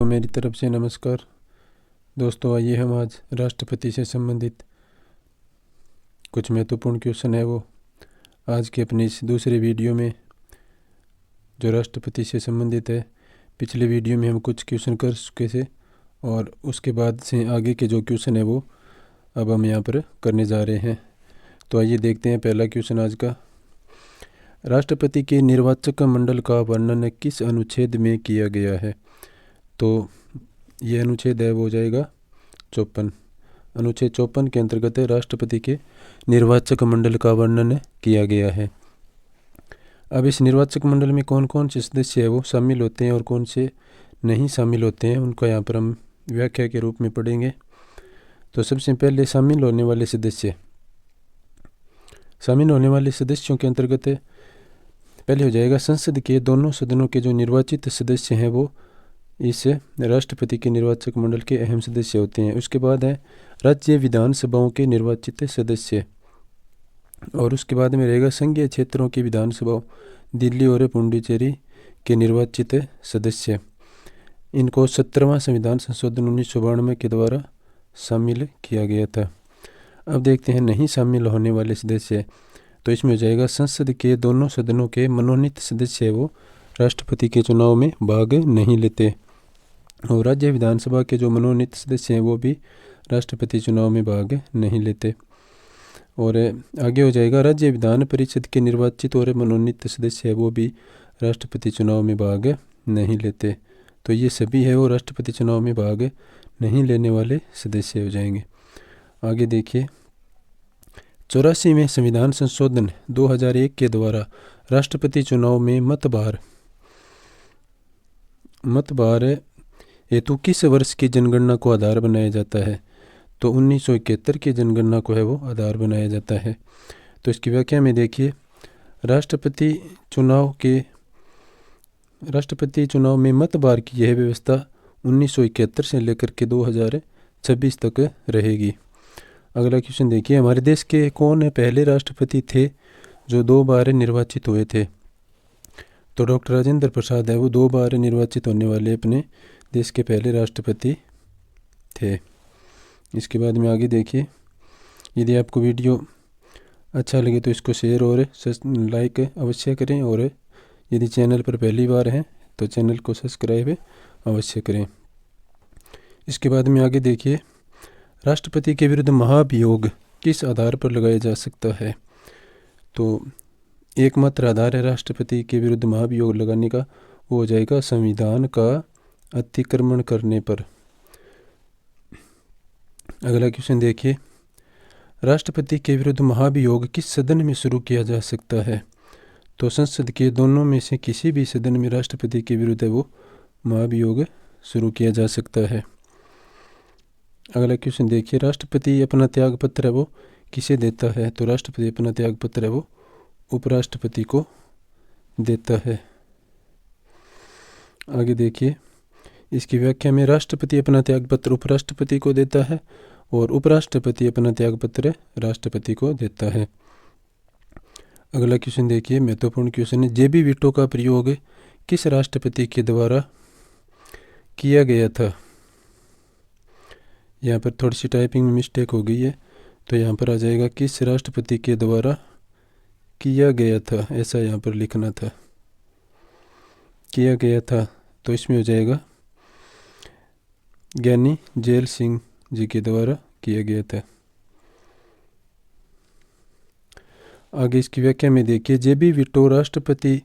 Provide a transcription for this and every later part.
तो मेरी तरफ से नमस्कार दोस्तों। आइए हम आज राष्ट्रपति से संबंधित कुछ महत्वपूर्ण क्वेश्चन है वो आज के अपनी इस दूसरे वीडियो में जो राष्ट्रपति से संबंधित है। पिछले वीडियो में हम कुछ क्वेश्चन कर चुके थे और उसके बाद से आगे के जो क्वेश्चन है वो अब हम यहाँ पर करने जा रहे हैं। तो आइए देखते हैं पहला क्वेश्चन आज का। राष्ट्रपति के निर्वाचक मंडल का वर्णन किस अनुच्छेद में किया गया है? तो ये अनुच्छेद है वो हो जाएगा 54। अनुच्छेद 54 के अंतर्गत राष्ट्रपति के निर्वाचक मंडल का वर्णन किया गया है। अब इस निर्वाचक मंडल में कौन कौन से सदस्य है वो शामिल होते हैं और कौन से नहीं शामिल होते हैं, उनका यहाँ पर हम व्याख्या के रूप में पढ़ेंगे। तो सबसे पहले शामिल होने वाले सदस्यों के अंतर्गत पहले हो जाएगा संसद के दोनों सदनों के जो निर्वाचित सदस्य हैं वो इस राष्ट्रपति के निर्वाचक मंडल के अहम सदस्य होते हैं। उसके बाद है राज्य विधानसभाओं के निर्वाचित सदस्य, और उसके बाद में रहेगा संघीय क्षेत्रों की विधानसभाओं दिल्ली और पुडुचेरी के निर्वाचित सदस्य। इनको 17वां संविधान संशोधन 1992 के द्वारा शामिल किया गया था। अब देखते हैं नहीं शामिल होने वाले सदस्य। तो इसमें हो जाएगा संसद के दोनों सदनों के मनोनीत सदस्य वो राष्ट्रपति के चुनाव में भाग नहीं लेते, और राज्य विधानसभा के जो मनोनीत सदस्य हैं वो भी राष्ट्रपति चुनाव में भाग नहीं लेते। और आगे हो जाएगा राज्य विधान परिषद के निर्वाचित और मनोनीत सदस्य है वो भी राष्ट्रपति चुनाव में भाग नहीं लेते। तो ये सभी है वो राष्ट्रपति चुनाव में भाग नहीं लेने वाले सदस्य हो जाएंगे। आगे देखिए, 84वें संविधान संशोधन 2001 के द्वारा राष्ट्रपति चुनाव में मतभार हेतु किस वर्ष की जनगणना को आधार बनाया जाता है? तो 1971 की जनगणना को है वो आधार बनाया जाता है। तो इसकी व्याख्या में देखिए, राष्ट्रपति चुनाव में मतभार की यह व्यवस्था 1971 से लेकर के 2026 तक रहेगी। अगला क्वेश्चन देखिए, हमारे देश के कौन पहले राष्ट्रपति थे जो 2 बार निर्वाचित हुए थे? तो डॉक्टर राजेंद्र प्रसाद है वो 2 बार निर्वाचित होने वाले अपने देश के पहले राष्ट्रपति थे। इसके बाद में आगे देखिए, यदि आपको वीडियो अच्छा लगे तो इसको शेयर और लाइक अवश्य करें, और यदि चैनल पर पहली बार हैं तो चैनल को सब्सक्राइब अवश्य करें। इसके बाद में आगे देखिए, राष्ट्रपति के विरुद्ध महाभियोग किस आधार पर लगाया जा सकता है? तो एकमात्र आधार है राष्ट्रपति के विरुद्ध महाभियोग लगाने का, वो हो जाएगा संविधान का अतिक्रमण करने पर। अगला क्वेश्चन देखिए, राष्ट्रपति के विरुद्ध महाभियोग किस सदन में शुरू किया जा सकता है? तो संसद के दोनों में से किसी भी सदन में राष्ट्रपति के विरुद्ध वो महाभियोग शुरू किया जा सकता है। अगला क्वेश्चन देखिए, राष्ट्रपति अपना त्यागपत्र है वो किसे देता है? तो राष्ट्रपति अपना त्यागपत्र है वो उपराष्ट्रपति को देता है। आगे देखिए, इसकी व्याख्या में राष्ट्रपति अपना त्यागपत्र उपराष्ट्रपति को देता है और उपराष्ट्रपति अपना त्यागपत्र राष्ट्रपति को देता है। अगला क्वेश्चन देखिए, महत्वपूर्ण क्वेश्चन है, जेबी वीटो का प्रयोग किस राष्ट्रपति के द्वारा किया गया था? यहाँ पर थोड़ी सी टाइपिंग में मिस्टेक हो गई है, तो यहाँ पर आ जाएगा किस राष्ट्रपति के द्वारा किया गया था, ऐसा यहाँ पर लिखना था, किया गया था। तो इसमें हो जाएगा ज्ञानी जेल सिंह जी के द्वारा किया गया था। आगे इसकी व्याख्या में देखिए, जेबी वीटो राष्ट्रपति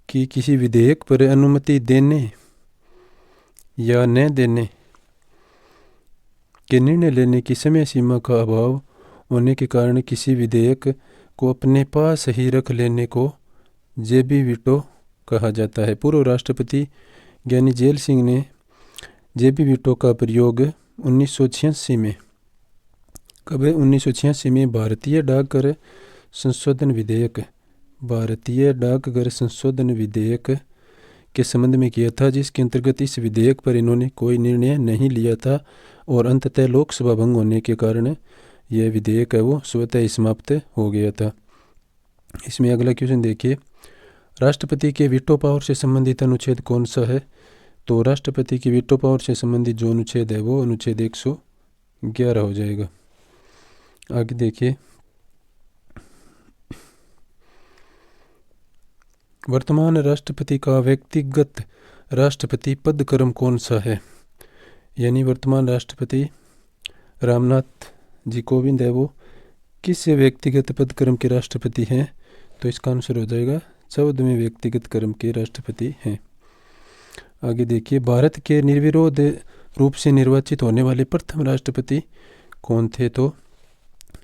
की किसी विधेयक पर अनुमति देने या न देने के निर्णय लेने की समय सीमा का अभाव होने के कारण किसी विधेयक को अपने पास ही रख लेने को जेबी वीटो कहा जाता है। पूर्व राष्ट्रपति ज्ञानी जेल सिंह ने जेबी वीटो का प्रयोग 1986 में भारतीय डाकघर संशोधन विधेयक के संबंध में किया था, जिसके अंतर्गत इस विधेयक पर इन्होंने कोई निर्णय नहीं लिया था और अंततः लोकसभा भंग होने के कारण यह विधेयक है वो स्वतः समाप्त हो गया था। इसमें अगला क्वेश्चन देखिए, राष्ट्रपति के वीटो पावर से संबंधित अनुच्छेद कौन सा है? तो राष्ट्रपति की वीटो पावर से संबंधित जो अनुच्छेद है वो अनुच्छेद 111 हो जाएगा। आगे देखिए, वर्तमान राष्ट्रपति का व्यक्तिगत राष्ट्रपति पद क्रम कौन सा है? यानी वर्तमान राष्ट्रपति रामनाथ जी कोविंद है, वो किस व्यक्तिगत पद क्रम के राष्ट्रपति हैं? तो इसका आंसर हो जाएगा 14वें व्यक्तिगत क्रम के राष्ट्रपति हैं। आगे देखिए, भारत के निर्विरोध रूप से निर्वाचित होने वाले प्रथम राष्ट्रपति कौन थे? तो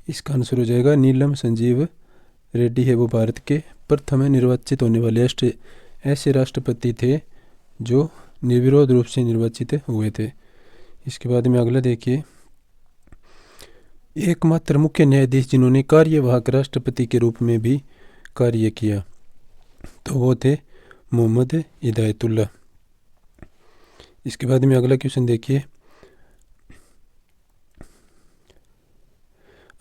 इसका आंसर हो जाएगा नीलम संजीव रेड्डी है, वो भारत के प्रथम निर्वाचित होने वाले ऐसे राष्ट्रपति थे जो निर्विरोध रूप से निर्वाचित हुए थे। इसके बाद में अगला देखिए, एकमात्र मुख्य न्यायाधीश जिन्होंने कार्यवाहक राष्ट्रपति के रूप में भी कार्य किया तो वो थे मोहम्मद हिदायतुल्लाह। इसके बाद में अगला क्वेश्चन देखिए,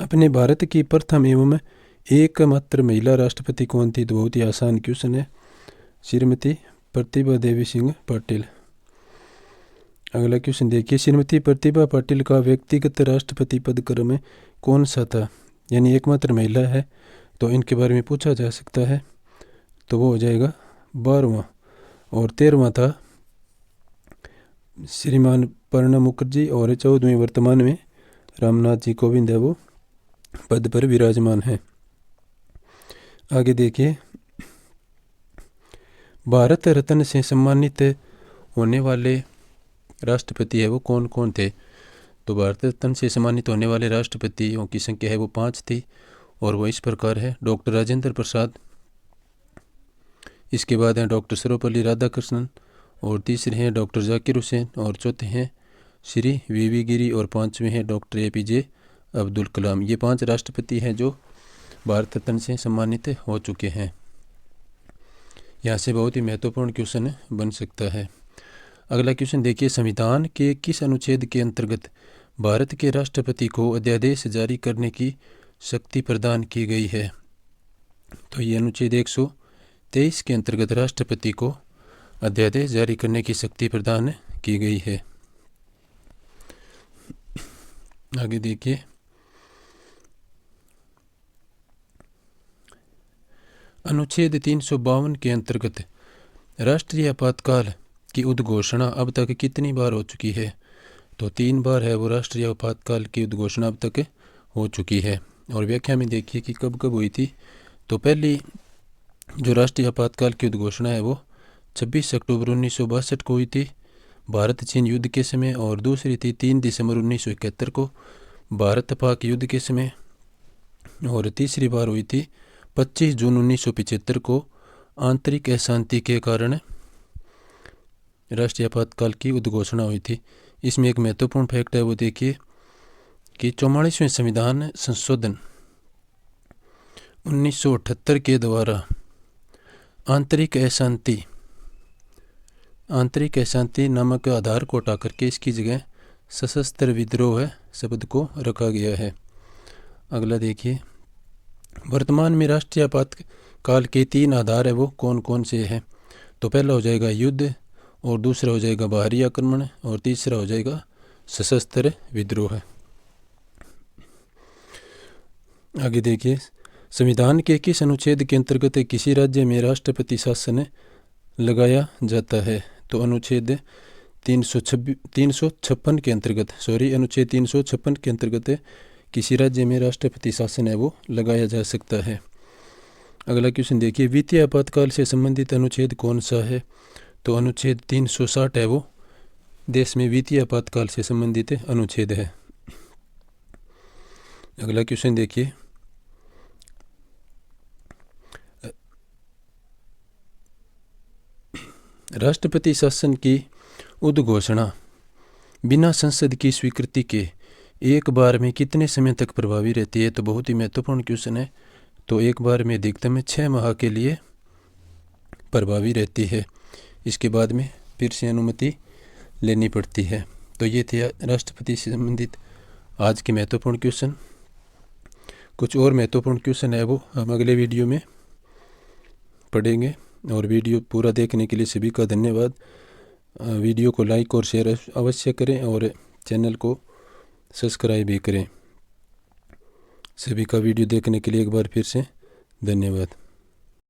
अपने भारत की प्रथम एवं एकमात्र महिला राष्ट्रपति कौन थी? तो बहुत ही आसान क्वेश्चन है, श्रीमती प्रतिभा देवी सिंह पाटिल। अगला क्वेश्चन देखिए, श्रीमती प्रतिभा पाटिल का व्यक्तिगत राष्ट्रपति पद क्रम कौन सा था? यानी एकमात्र महिला है तो इनके बारे में पूछा जा सकता है, तो वो हो जाएगा 12वां, और 13वां था श्रीमान प्रणब मुखर्जी, और 14वें वर्तमान में रामनाथ जी कोविंद है, वो पद पर विराजमान है। आगे देखिए, भारत रत्न से सम्मानित होने वाले राष्ट्रपति है वो कौन कौन थे? तो भारत रत्न से सम्मानित होने वाले राष्ट्रपतियों की संख्या है वो 5 थी, और वो इस प्रकार है: डॉक्टर राजेंद्र प्रसाद, इसके बाद हैं डॉक्टर सर्वपल्ली राधाकृष्णन, और तीसरे हैं डॉक्टर जाकिर हुसैन, और चौथे हैं श्री वीवी गिरी, और पांचवें हैं डॉक्टर APJ अब्दुल कलाम। ये 5 राष्ट्रपति हैं जो भारत रत्न से सम्मानित हो चुके हैं। यहाँ से बहुत ही महत्वपूर्ण क्वेश्चन बन सकता है। अगला क्वेश्चन देखिए, संविधान के किस अनुच्छेद के अंतर्गत भारत के राष्ट्रपति को अध्यादेश जारी करने की शक्ति प्रदान की गई है? तो ये अनुच्छेद 123 के अंतर्गत राष्ट्रपति को अध्यादेश जारी करने की शक्ति प्रदान की गई है। आगे देखिए, अनुच्छेद 352 के अंतर्गत राष्ट्रीय आपातकाल की उद्घोषणा अब तक कितनी बार हो चुकी है? तो 3 बार है वो राष्ट्रीय आपातकाल की उद्घोषणा अब तक हो चुकी है। और व्याख्या में देखिए कि कब कब हुई थी। तो पहली जो राष्ट्रीय आपातकाल की उद्घोषणा है वो 26 अक्टूबर 1962 को हुई थी, भारत चीन युद्ध के समय, और दूसरी थी 3 दिसंबर 1971 को, भारत पाक युद्ध के समय, और तीसरी बार हुई थी 25 जून 1975 को आंतरिक अशांति के कारण राष्ट्रीय आपातकाल की उद्घोषणा हुई थी। इसमें एक महत्वपूर्ण फैक्ट है वो देखिए कि 44वें संविधान संशोधन 1978 के द्वारा आंतरिक अशांति नामक आधार को हटा करके इसकी जगह सशस्त्र विद्रोह शब्द को रखा गया है। अगला देखिए, वर्तमान में राष्ट्रीय आपातकाल के 3 आधार है वो कौन कौन से हैं? तो पहला हो जाएगा युद्ध, और दूसरा हो जाएगा बाहरी आक्रमण, और तीसरा हो जाएगा सशस्त्र विद्रोह। आगे देखिए, संविधान के किस अनुच्छेद के अंतर्गत किसी राज्य में राष्ट्रपति शासन लगाया जाता है? तो अनुच्छेद 356 के अंतर्गत अनुच्छेद 356 के अंतर्गत किसी राज्य में राष्ट्रपति शासन है वो लगाया जा सकता है। अगला क्वेश्चन देखिए, वित्तीय आपातकाल से संबंधित अनुच्छेद कौन सा है? तो अनुच्छेद 360 है वो देश में वित्तीय आपातकाल से संबंधित अनुच्छेद है। अगला क्वेश्चन देखिए, राष्ट्रपति शासन की उद्घोषणा बिना संसद की स्वीकृति के एक बार में कितने समय तक प्रभावी रहती है? तो बहुत ही महत्वपूर्ण क्वेश्चन है। तो एक बार में अधिकतम 6 माह के लिए प्रभावी रहती है, इसके बाद में फिर से अनुमति लेनी पड़ती है। तो ये थे राष्ट्रपति से संबंधित आज के महत्वपूर्ण क्वेश्चन। कुछ और महत्वपूर्ण क्वेश्चन है वो हम अगले वीडियो में पढ़ेंगे, और वीडियो पूरा देखने के लिए सभी का धन्यवाद। वीडियो को लाइक और शेयर अवश्य करें और चैनल को सब्सक्राइब भी करें। सभी का वीडियो देखने के लिए एक बार फिर से धन्यवाद।